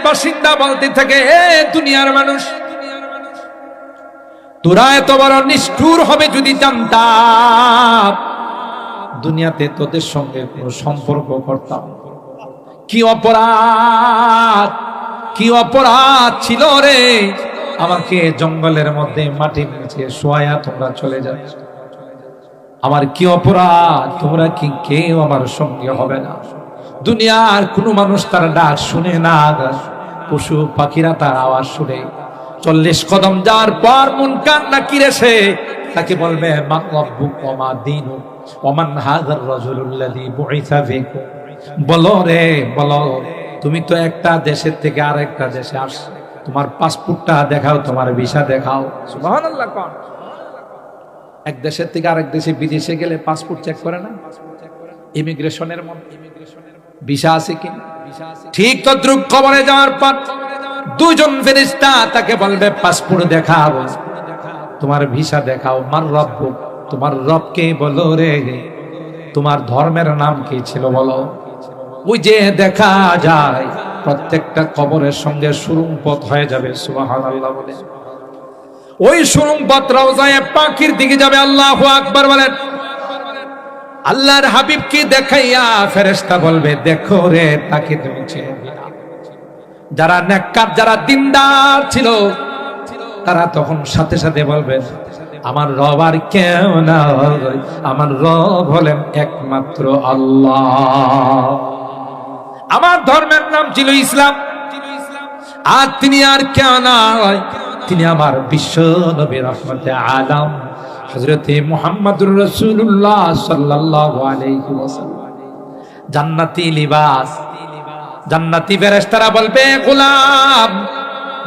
বাসিন্দা বলতে থাকে, এ দুনিয়ার মানুষ, তোরা এত বড় নিষ্ঠুর হবে যদি জানতাম, দুনিয়াতে তোদের সঙ্গে কোনো সম্পর্ক করতাম। কি অপরাধ, কি অপরাধ ছিল রে, আমাকে জঙ্গলের মধ্যে মাটির নিচে শোয়া তোমরা চলে যাচ্ছ। আমার কি অপরাধ, তোমরা কি কেউ আমার সঙ্গে হবে না? দুনিয়ার কোনো মানুষ তার ডাক শুনে না, পশু পাখিরা তার আওয়াজ শুনে 40 কদম যাওয়ার পর মুনকার নাকির এসে তাকে বলবে, মান রাব্বুক ওয়া মা দীনুক ওয়া মান হাযার রাজুলুল্লাযী বুইসা ফীকুম। বলো রে, বলো, তুমি তো একটা দেশের থেকে আরেকটা দেশে আসছো, তোমার পাসপোর্টটা দেখাও, তোমার ভিসা দেখাও। সুবহানাল্লাহ। কোন এক দেশের থেকে আরেক দেশে বিদেশে গেলে পাসপোর্ট চেক করে না? ইমিগ্রেশনের মধ্যে ভিসা আছে কি? ঠিক তদ্রুপ কবরে যাওয়ার পর দুজন ফেরেশতা তাকে বলবে, পাসপোর্ট দেখাও, তোমার ভিসা দেখাও। মান রাব্বুক, তোমার রবকে বলো রে, তোমার ধর্মের নাম কি ছিল বলো। ওই যে দেখা যায় প্রত্যেকটা কবরের সঙ্গে সুরুং পথ হয়ে যাবে। সুবহানাল্লাহ বলে ওই সুরুং পথ রওজায়ে পাখির দিকে যাবে। আল্লাহু আকবার বলেন। আল্লাহর হাবিবকে দেখাইয়া ফেরেশতা বলবে, দেখো রে, তাকে তুমি চেনো না। যারা নেককার, যারা দিনদার ছিল, তারা তখন সাথে সাথে বলবে, আমার রব আর কেউ না, আমার রব হলেন একমাত্র আল্লাহ। আমার ধর্মের নাম ছিল ইসলাম, আর তিনি আর কেউ নয়, তিনি আমার বিশ্ব নবী রহমতে আলম হযরতে মুহাম্মদুর রাসূলুল্লাহ সাল্লাল্লাহু আলাইহি ওয়াসাল্লাম। জান্নাতি লিবাস, জান্নাতি ফেরেশতারা বলবে, গোলাম,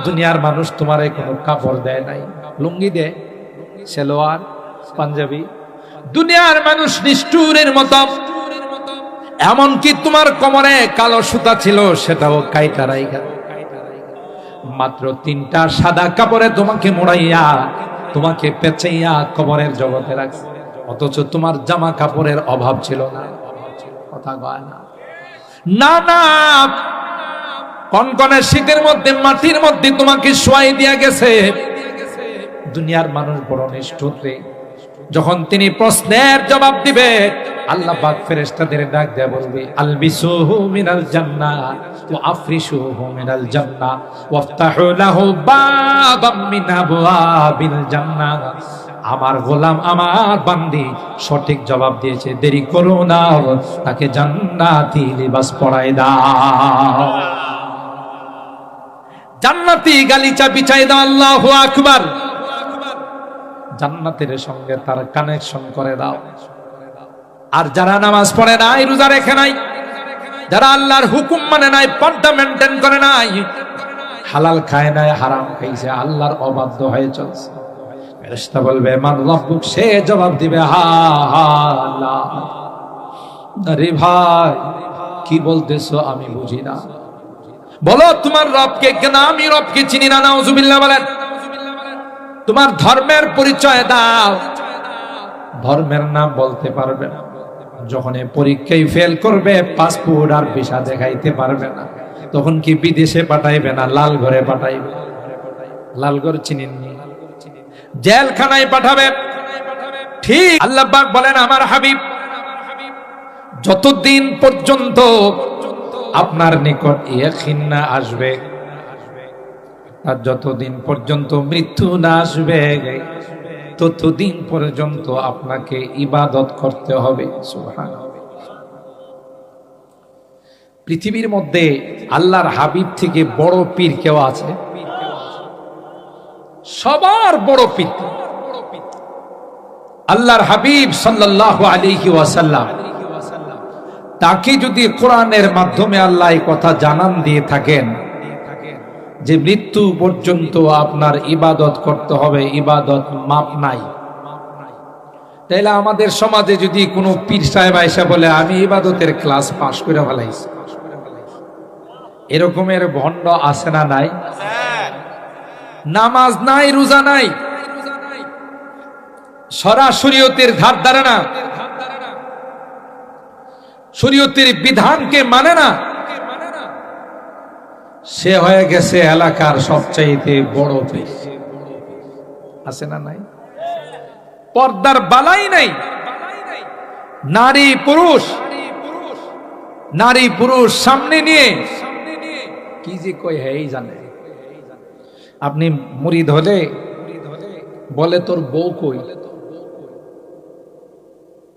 দুনিয়ার মানুষ তোমারে কোনো কাপড় দেয় নাই, লুঙ্গি দেয়, সালোয়ার, পাঞ্জাবি। দুনিয়ার মানুষ নিষ্ঠুরের মতো, এমনকি তোমার কোমরে কালো সুতা ছিল, সেটাও কাইটা রাইখা মাত্র 3টা সাদা কাপড়ে তোমাকে মোড়াইয়া, তোমাকে পেঁচাইয়া কবরের জগতে রাখছে। অথচ তোমার জামা কাপড়ের অভাব ছিল না। কথা কয় না, না না, কনকনে শীতের মধ্যে মাটির মধ্যে তোমাকে শোয়াই দিয়া গেছে। দুনিয়ার মানুষ বড় নিষ্ঠুর রে। যখন তিনি প্রশ্নের জবাব দিবে, আল্লাহ পাক ফেরেশতাদের ডাক দেয়া বলবে, আলবিসুহু মিনাল জান্নাহ ওয়া আফরিশুহু মিনাল জান্নাহ ওয়াফতাহু লাহু বাবাম মিন আবওয়াবিল জান্নাহ। আমার গোলাম, আমার বান্দি সঠিক জবাব দিয়েছে, দেরি করো না, তাকে জান্নাতি লিবাস পরায় দাও, জান্নাতি গালিচা বিছাই দাও। আল্লাহু আকবার। জান্নাতের সঙ্গে তার কানেকশন করে দাও। আর যারা নামাজ পড়ে নাই, রোজা রেখে নাই, যারা আল্লাহর হুকুম মানে নাই, পর্দা মেনটেন করে নাই, হালাল খায় নাই, হারাম খাইছে, আল্লাহর অবাধ্য হয়ে চলছে, ফেরেশতা বলবে, মান রাব্বুক, সে জবাব দিবে, হা হা লা। আরে ভাই, কি বলতেছো আমি বুঝি না। বলো তোমার রবকে কেন? আমি রবকে চিনি না। নাউজুবিল্লাহ বলেন। তোমার ধর্মের পরিচয় দাও। ধর্মের নাম বলতে পারবে না। যখন পরীক্ষায় ফেল করবে, পাসপোর্ট আর ভিসা দেখাইতে পারবে না, তখন কি বিদেশে পাঠাইবে না লাল ঘরে পাঠাইবে? লাল ঘর চিনেননি? জেলখানায় পাঠাবে। ঠিক আল্লাহ পাক বলেন, আমার হাবিব যতদিন পর্যন্ত আপনার নিকট ইয়াকিন না আসবে, আর যতদিন পর্যন্ত মৃত্যু না আসবে, ততদিন পর্যন্ত আপনাকে ইবাদত করতে হবে। সুবহানাল্লাহ। পৃথিবীর মধ্যে আল্লাহর হাবিব থেকে বড় পীর কেউ আছে? সবার বড় পীর আল্লাহর হাবিব সাল্লাল্লাহু আলাইহি ওয়াসাল্লাম। তাকে যদি কোরআনের মাধ্যমে আল্লাহ এই কথা জানান দিয়ে থাকেন যে মৃত্যু পর্যন্ত আপনার ইবাদত করতে হবে, ইবাদত মাপ নাই, তাইলে আমাদের সমাজে যদি কোনো পীর সাহেব আয়েশা বলে, আমি ইবাদতের ক্লাস পাশ করে ফেলাইছি, এরকমের ভণ্ড আছে না নাই? নামাজ নাই, রোজা নাই, শরীয়তের ধার ধারে না, শরীয়তের বিধানকে মানে না, সে হয়ে গেছে এলাকার সবচাইতে বড় পীর। আছে না নাই? পর্দার বালাই নাই। নারী পুরুষ সামনে নিয়ে কি যে কয় হ্যাঁ জানে। আপনি মুরিদ হলে বলে তোর বউ কই?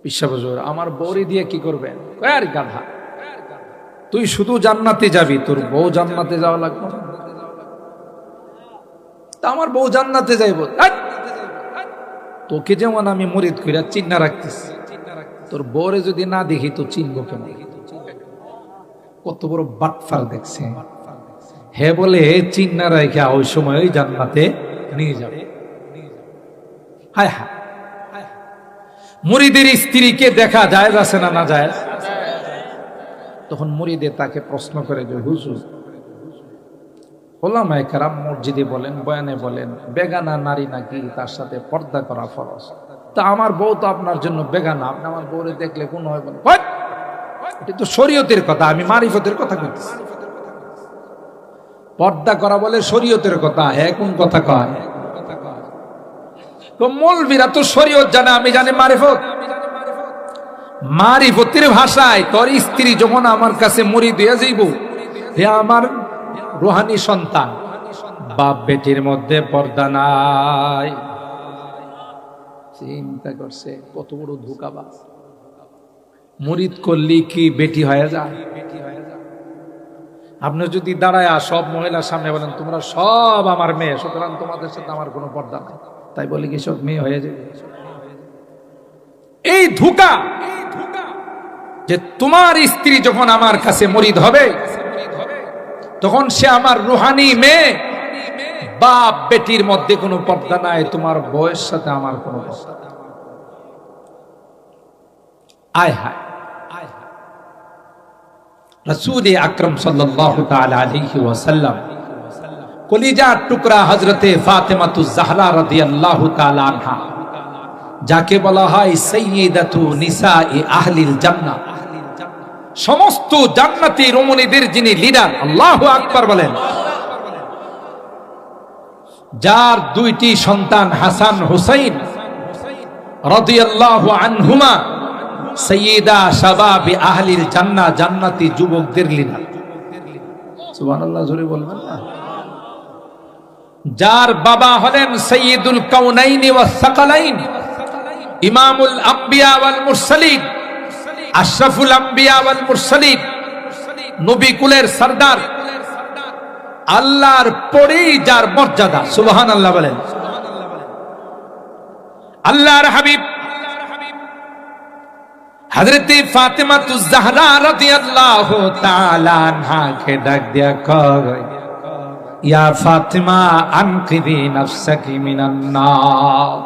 বিশ্বাস হুজুর আমার বউরে দিয়ে কি করবেন? আর গাধা, তুই শুধু জান্নাতে যাবি, তোর বউ জান্নাতে যাওয়া লাগবে না। তা আমার বউ জান্নাতে যাইব, তোকে যেমন আমি মুরিদ কইরা চিন্না রাখতেছি, তোর বউরে যদি না দেখি তো চিনবো কেন? কত বড় বাটফার দেখছে। হে বলে চিন্না রাখা ওই সময় ওই জান্নাতে নিয়ে যাবে। হায় হায়, মুরিদের স্ত্রীকে দেখা যায় আছে না না যায়? তখন মুরিদে তাকে প্রশ্ন করে যে হুজুর, ওলামায়ে কেরাম মসজিদে বলেন, বয়ানে বলেন, বেগানা নারী নাকি তার সাথে পর্দা করা ফরজ। তা আমার বউ তো আপনার জন্য বেগানা, আপনি আমার বউরে দেখলে কোন হয় বলেন? এটা তো শরীয়তের কথা, আমি মারিফতের কথা কইতেছি। পর্দা করা বলে শরীয়তের কথা, হ্যাঁ কোন কথা কয়? তো মৌলবীরা তো শরীয়ত জানে, আমি জানি মারিফত। মারিফতের ভাষায় তোর স্ত্রী যখন আমার কাছে মুরিদ হইয়া যাইব, হে আমার রুহানি সন্তান, বাপ বেটির মধ্যে পর্দা নাই। চিন্তা করছে কত বড় ধোঁকাবাজ। মুরিদ করলি কি বেটি হয়ে যায়? আপনি যদি দাঁড়ায় সব মহিলার সামনে বলেন তোমরা সব আমার মেয়ে, সুতরাং তোমাদের সাথে আমার কোনো পর্দা নাই, তাই বলি কি সব মেয়ে হয়ে যাবে? এই ধোঁকা যে তোমার স্ত্রী যখন আমার কাছে মুরিদ হবে তখন সে আমার রুহানি মেয়ে, বাপ বেটির মধ্যে কোনো পর্দা নাই, তোমার বউয়ের সাথে আমার কোনো পর্দা নাই। আয় হায়, রাসূল আকরাম সাল্লাল্লাহু তাআলা আলাইহি ওয়াসাল্লাম কলিজার টুকরা হযরতে ফাতেমাতুজ জাহরা রাদিয়াল্লাহু তাআলা আনহা, যাকে বলা হয় সাইয়্যিদাতু নিসাই আহলিল জান্নাহ, সমস্ত জান্নাতি রমণীদের যিনি লিডার, আল্লাহু আকবার বলেন, যার দুইটি সন্তান হাসান হুসাইন রাদিয়াল্লাহু আনহুমা সাইয়্যিদা শাবাবি আহলিল জান্নাহ, জান্নাতি যুবকদের লিডার। সুবহানাল্লাহ, জোরে বলবেন না? যার বাবা হলেন সাইয়্যিদুল কাউনাইন ওয়াস সাকালাইন, ইমামুল আম্বিয়া ওয়াল মুরসালিন, আশরাফুল আম্বিয়া ওয়াল মুরসালিন, নবী কুলের সরদার, আল্লাহর পরেই যার মর্যাদা, সুবহানাল্লাহ বলেন। আল্লাহর হাবিব হযরত ফাতেমাতুজ জাহরা রাদিয়াল্লাহু তাআলা আনহাকে ডাক দিয়া কয়, ইয়া ফাতিমা আনকিদি নাফসাকি মিনান নার।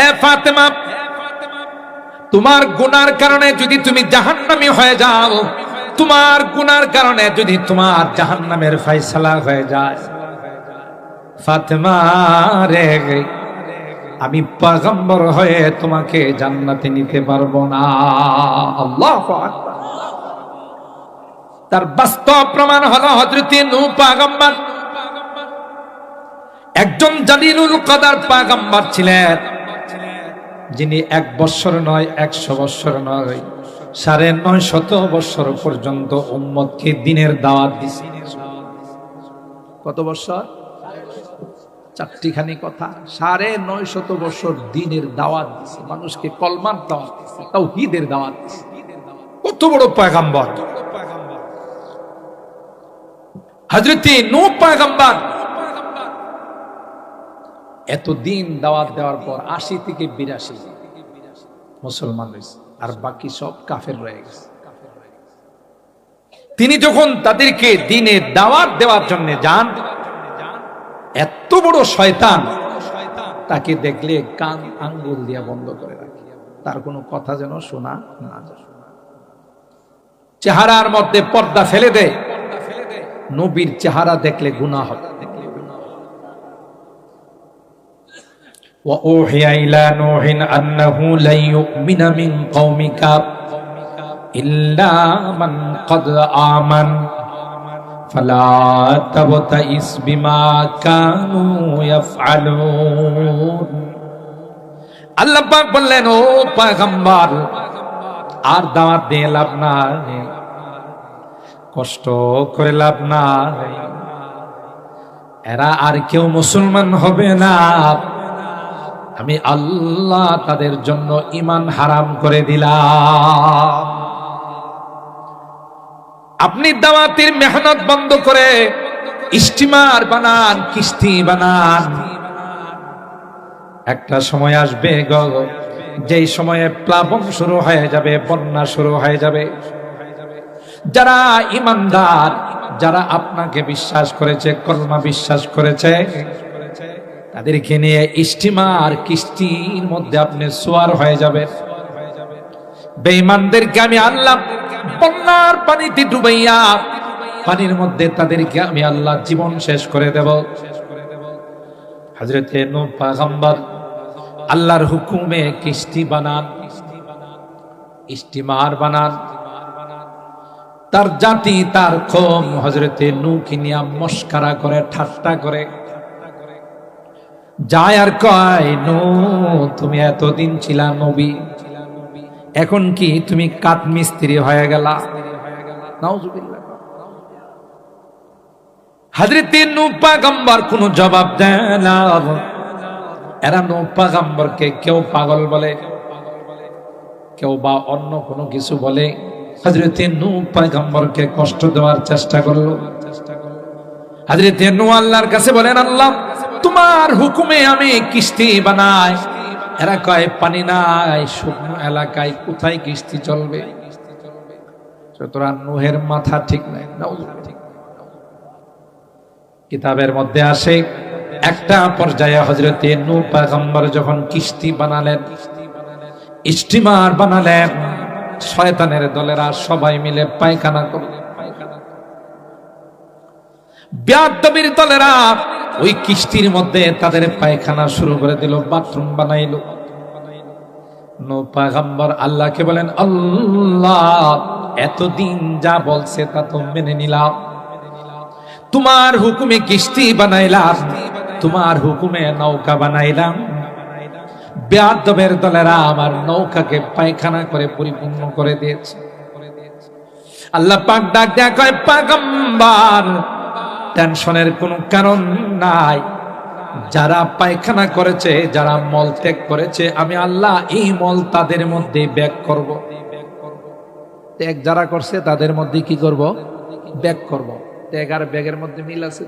এ ফাতেমা, তোমার গুনার কারণে যদি তুমি জাহান্নামী হয়ে যাও, তোমার গুনার কারণে যদি তোমার জাহান্নামের ফয়সালা হয়ে যায়, ফাতেমা রে, আমি পয়গম্বর হয়ে তোমাকে জান্নাতে নিতে পারবো না। আল্লাহু আকবার। তার বাস্তব প্রমাণ হলো হযরত নূহ পয়গম্বর একজন জালিলুল কদর পয়গম্বর ছিলেন, যিনি 1 বছর নয়, 100 বছর নয়, 950 বছর পর্যন্ত উম্মতকে দ্বীনের দাওয়াত দিয়েছেন। কত বছর? 4টি কথা। 950 বছর দ্বীনের দাওয়াত দিয়েছে, মানুষকে কলমার দাওয়াত দিয়েছে, তাওহীদের দাওয়াত দিয়েছে। কত বড় পয়গম্বর হযরত নূহ পয়গম্বর। এত দিন দাওয়াত দেওয়ার পর 80 থেকে 82 মুসলমান হয়েছে, আর বাকি সব কাফের রয়ে গেছে। তিনি যখন তাদেরকে দ্বীনের দাওয়াত দেওয়ার জন্য যান, এত বড় শয়তান তাকে দেখলে কান আঙ্গুল দিয়া বন্ধ করে রাখে, তার কোনো কথা যেন শোনা না যায়। চেহারার মধ্যে পর্দা ফেলে দেয়, নবীর চেহারা দেখলে গুনাহ হবে। وَأُوحِيَ إِلَى نُوحٍ أَنَّهُ لَن يُؤْمِنَ مِن قَوْمِكَ إِلَّا مَن قَدْ آمَنَ ফালা তাবতাইস বিমা কানু ইয়াফআলুন। আল্লাহ পাক বললেন, ও পয়গম্বর, আর দাওয়াত দিয়ে লাভ নাই, কষ্ট করে লাভ নাই, এরা আর কেউ মুসলমান হবে না, আমি আল্লাহ তাদের জন্য ঈমান হারাম করে দিলাম। আপনি দাওয়াতের মেহনত বন্ধ করে স্টিমার বানান, কিস্তি বানান, একটা সময় আসবে গো, যেই সময়ে প্লাবন শুরু হয়ে যাবে, বন্যা শুরু হয়ে যাবে। যারা ঈমানদার, যারা আপনাকে বিশ্বাস করেছে, কলমা বিশ্বাস করেছে, তাদেরকে নিয়ে স্টিমার কিস্তির মধ্যে আপনি সোয়ার হয়ে যাবে। বেঈমানদেরকে আমি আল্লাহ বন্যার পানিতে ডুবাইয়া, পানির মধ্যে তাদেরকে আমি আল্লাহ জীবন শেষ করে দেব। হযরতে নূহ পয়গম্বর আল্লাহর হুকুমে কিস্তি বানান, স্টিমার বানান। তার জাতি, তার কওম হযরতে নূহকে নিয়ে মস্করা করে, ঠাট্টা করে, যায় আর কয়, নূহ তুমি এতদিন ছিলা নবী, এখন কি তুমি কাঠ মিস্ত্রি হয়ে গেলা? নাউজুবিল্লাহ। হযরতে নূহ পয়গম্বর কোনো জবাব দেয় না। এরা নূহ পয়গম্বরকে কেউ পাগল বলে, কেউ বা অন্য কোনো কিছু বলে। হযরতে নূহ পয়গম্বরকে কষ্ট দেওয়ার চেষ্টা করলো। হযরতে নূহ আল্লাহর কাছে বলেন, আল্লাহ তোমার হুকুমে আমি কিস্তি বানাই। এরা কয় পানি নাই, শুকনো এলাকায় কোথায় কিস্তি চলবে? সুতরাং নূহের মাথা ঠিক নাই। কিতাবের মধ্যে আসে, একটা পর্যায়ে হযরতে নূহ পয়গম্বর যখন কিস্তি বানালেন, স্টিমার বানালেন, শয়তানের দলেরা সবাই মিলে পায়খানা করল। বেয়াদবির দলেরা ওই কিস্তির মধ্যে তাদের পায়খানা শুরু করে দিল, বাথরুম বানাইল। নূহ পয়গম্বর আল্লাহকে বলেন, আল্লাহ এতদিন যা বলছে তা তো মেনে নিলাম, তোমার হুকুমে কিস্তি বানাইলাম, তোমার হুকুমে নৌকা বানাইলাম, বেয়াদবের দলেরা আমার নৌকাকে পায়খানা করে পরিপূর্ণ করে দিয়েছে। আল্লাহ পাক ডাক দেয়া কয়, পয়গম্বর টেনশনের কোনো কারণ নাই, যারা পায়খানা করেছে, যারা মল ত্যাগ করেছে, আমি আল্লাহ এই মল তাদের মধ্যে ব্যাক করব। ত্যাগ যারা করছে তাদের মধ্যে কি করব? ব্যাক করব। ত্যাগ আর ব্যাগের মধ্যে মিল আছে।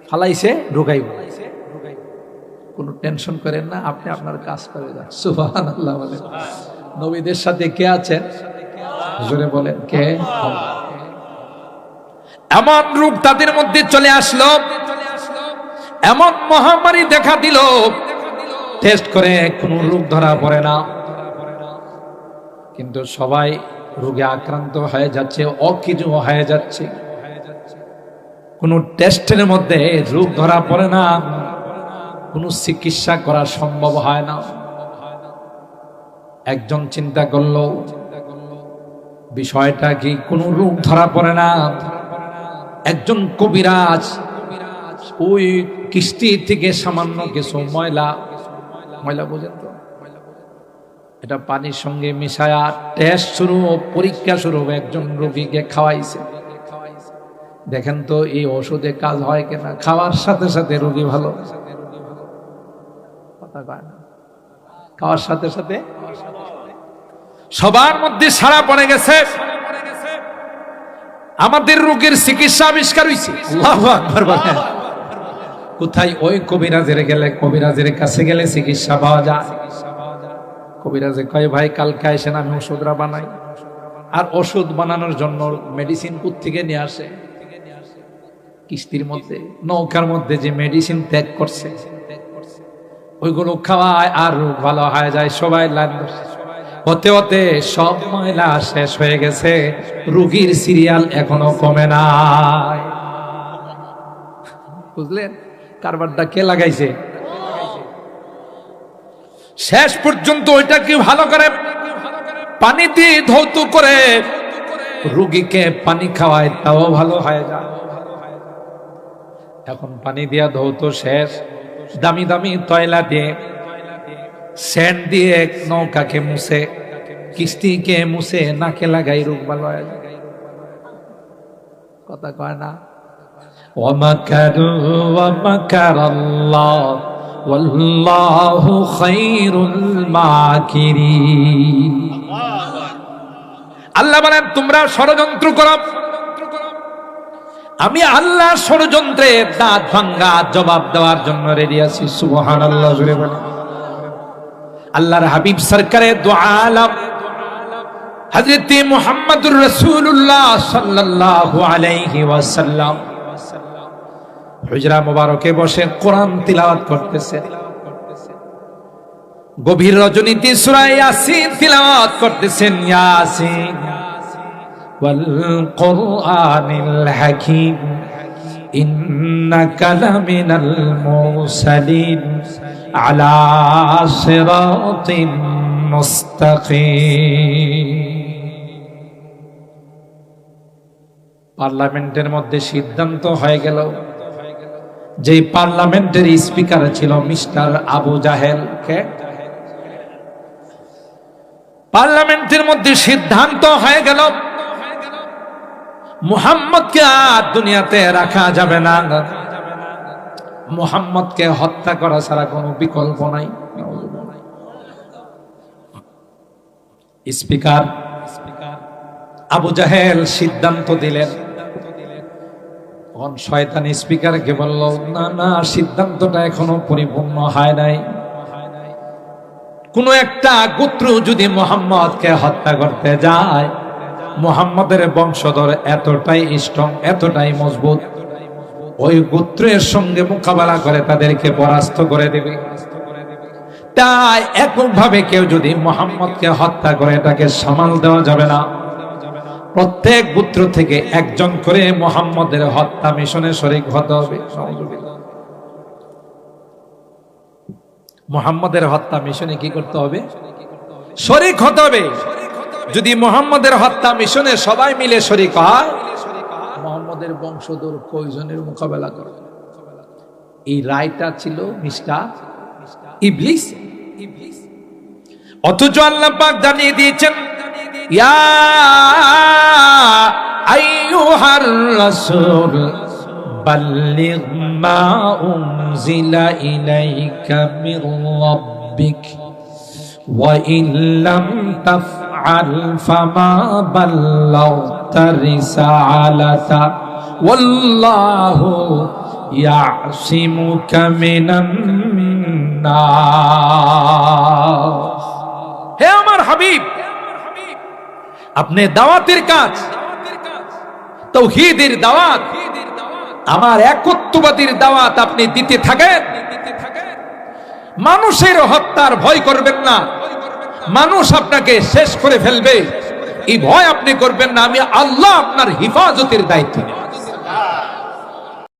ফালাইছে, ঢুকাইব। কোনো টেনশন করেন না, আপনি আপনার কাজ করে যান। সুবহানাল্লাহ বলেন। নবীদের সাথে কে আছেন? জোরে বলেন, কে? এমন রূপ তাদের মধ্যে চলে আসলো, এমন মহামারী দেখা দিল, টেস্ট করে কোনো রোগ ধরা পড়ে না, কিন্তু সবাই রোগে আক্রান্ত হয়ে যাচ্ছে, অকিজু হয়ে যাচ্ছে। কোনো টেস্টের মধ্যে রোগ ধরা পড়ে না, কোনো চিকিৎসা করা সম্ভব হয় না। একজন চিন্তা করলো, বিষয়টা কি? কোনো রোগ ধরা পড়ে না। একজন কবিরাজ ওই কিস্তি থেকে সামান্য কিছু ময়লা বোঝেন তো, এটা পানির সঙ্গে মিশায়া টেস্ট শুরু, পরীক্ষা শুরু, একজন রোগীকে খাওয়াইছে। দেখেন তো এই ওষুধে কাজ হয় কিনা। খাওয়ার সাথে সাথে রোগী ভালো, কথা কয় না, খাওয়ার সাথে সাথে সবার মধ্যে সাড়া পড়ে গেছে। আমাদের রোগের চিকিৎসা আবিষ্কার হয়েছে। আল্লাহু আকবার বলেন। কোথায়? ওই কবিরাজের গেলে, কবিরাজের কাছে গেলে চিকিৎসা পাওয়া যায়। কবিরাজে কয়, ভাই কালকে আসেন, আমি ওষুধরা বানাই। আর ওষুধ বানানোর জন্য মেডিসিন কোত্থেকে নিয়ে আসে? কিস্তির মধ্যে, নৌকার মধ্যে যে মেডিসিন ত্যাগ করছে, ওইগুলো খাওয়ায় আর রোগ ভালো হয়ে যায়। সবাই লাইন হতে হতে সব ময়লা শেষ হয়ে গেছে, রোগীর সিরিয়াল এখনো কমে নাই। বুঝলেন কারবারটা কে লাগাইছে? শেষ পর্যন্ত ওইটা কি ভালো করে পানি দিয়ে ধৌত করে রোগীকে পানি খাওয়ায়, তাও ভালো হয়ে যায়। এখন পানি দিয়া ধৌত শেষ, দামি দামি তয়লা দিয়ে স্যান্ড দিয়ে নৌকাকে মুছে, কিস্তিকে মুছে নাকে লাগাই রোগ ভালো হয়। কথা কয় না? ওয়ামাকারু ওয়ামাকারাল্লাহ ওয়াল্লাহু খায়রুল মাকিরিন। আল্লাহ বলেন তোমরা ষড়যন্ত্র করো, আমি আল্লাহ ষড়যন্ত্রের দাঁত ভাঙ্গা জবাব দেওয়ার জন্য রেডি আছি। সুবহানাল্লাহ জুড়ে বলেন। আল্লাহর হাবিব সরকারে দু আলম হযরত মুহাম্মদুর রাসূলুল্লাহ সাল্লাল্লাহু আলাইহি ওয়াসাল্লাম হুজরা মুবারকে বসে কোরআন তিলাওয়াত করতেছেন। গভীর রজনীতে সূরা ইয়াসিন তিলাওয়াত করতেছেন। ইয়াসিন ওয়াল কুরআনিল হাকীম ইন্নাকা লামিনাল মুরসালিন আলা সিরাতিন মুস্তাকিম। পার্লামেন্টের মধ্যে সিদ্ধান্ত হয়ে গেল, যে পার্লামেন্টের স্পিকার ছিল মিস্টার আবু জাহেল। কে? পার্লামেন্টের মধ্যে সিদ্ধান্ত হয়ে গেল মুহাম্মদকে আর দুনিয়াতে রাখা যাবে না, মুহাম্মদকে হত্যা করা ছাড়া কোনো বিকল্প নাই। স্পিকার আবু জাহেল সিদ্ধান্ত দিলেন। শয়তান স্পিকারকে বলল, না না, সিদ্ধান্তটা এখনো পরিপূর্ণ হয় নাই। কোন একটা গোত্র যদি মুহাম্মদকে হত্যা করতে যায়, মুহাম্মদের বংশধর এতটাই স্ট্রং, এতটাই মজবুত, ওই গোত্রের সঙ্গে মোকাবেলা করে তাদেরকে পরাস্ত করে দেবে। তাই এককভাবে কেউ যদি মুহাম্মদকে হত্যা করে তাকে সামাল দেওয়া যাবে না। প্রত্যেক গোত্র থেকে একজন করে মুহাম্মদের হত্যা মিশনে শরীক হতে হবে। মুহাম্মদের হত্যা মিশনে কি করতে হবে? শরীক হতে হবে। যদি মুহাম্মদের হত্যা মিশনে সবাই মিলে শরীক হয়, মুহাম্মদের বংশধর কয়জনের মোকাবেলা করবে? এই রায়টা ছিল মিস্টার ইবলিস। অথচ আল্লাহ পাক জানিয়ে দিয়েছেন, ইয়া আইয়ুহার রাসূল বাল্লিগ মা উনজিলা ইলাইকা মির রাব্বিক ওয়া ইন লাম তাফআল ফামা বাল্লাগতা রিসালাতা ওয়াল্লাহু ইয়াসিমুকা মিনান নাস। হে আমার হাবিব, আপনি দাওয়াতের কাজ, তাওহীদের দাওয়াত, আমার একত্ববাদীর দাওয়াত আপনি দিতে থাকেন। মানুষের হত্যার ভয় করবেন না, মানুষ আপনাকে শেষ করে ফেলবে এই ভয় আপনি করবেন না। আমি আল্লাহ আপনার হিফাজতের দায়িত্ব নেব।